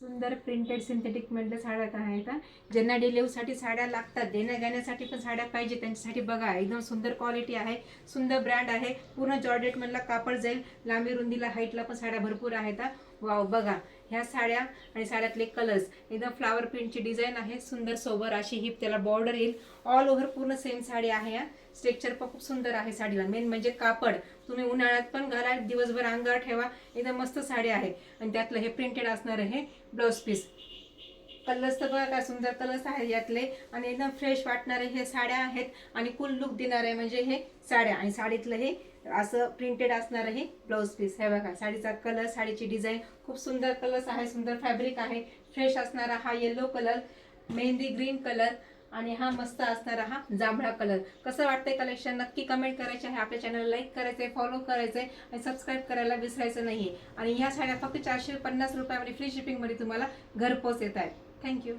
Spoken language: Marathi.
सुंदर प्रिंटेड सिंथेटिक मधल्या साड्या आहेत. ज्यांना डेली यूजसाठी साड्या लागतात, देण्या घेण्यासाठी पण साड्या पाहिजे त्यांच्यासाठी बघा, एकदम सुंदर क्वालिटी आहे, सुंदर ब्रँड आहे, पूर्ण जॉर्जेट मधला कापड जाईल, लांबी रुंदीला हाईटला पण साड्या भरपूर आहेत. वाव, बघा ह्या साड्या आणि साड्यातले कलर्स, एकदम फ्लावर प्रिंटची डिझाईन आहे, सुंदर सोबर अशी हिप त्याला बॉर्डर येईल, ऑल ओव्हर पूर्ण सेम साडी आहे. स्ट्रक्चर पण खूप सुंदर आहे साडीला, मेन म्हणजे कापड, तुम्ही उन्हाळ्यात पण घाला, दिवसभर अंगावर ठेवा, एकदम मस्त साडी आहे. आणि त्यातलं हे प्रिंटेड असणार आहे ब्लाउज पीस. कलर्स तर बघा काय सुंदर कलर्स आहेत यातले, आणि एकदम फ्रेश वाटणारे हे साड्या आहेत, आणि कुल लुक देणारे म्हणजे हे साड्या, आणि साडीतलं हे असं प्रिंटेड असणार आहे ब्लाउज पीस. हे बघा साडीचा कलर, साडीची डिझाईन खूप सुंदर कलर्स आहे, सुंदर फॅब्रिक आहे, फ्रेश असणारा हा yellow colour, mehndi green colour, आणि हा मस्त असणारा हा जांभळा कलर. कसं वाटतंय कलेक्शन नक्की कमेंट करायचे आहे, आपल्या चॅनल लाईक करायचंय, फॉलो करायचंय, आणि सबस्क्राईब करायला विसरायचं नाहीये. आणि ह्या साड्या फक्त 450 रुपयामध्ये फ्री शिपिंगमध्ये तुम्हाला घरपोच येत आहेत. थँक्यू.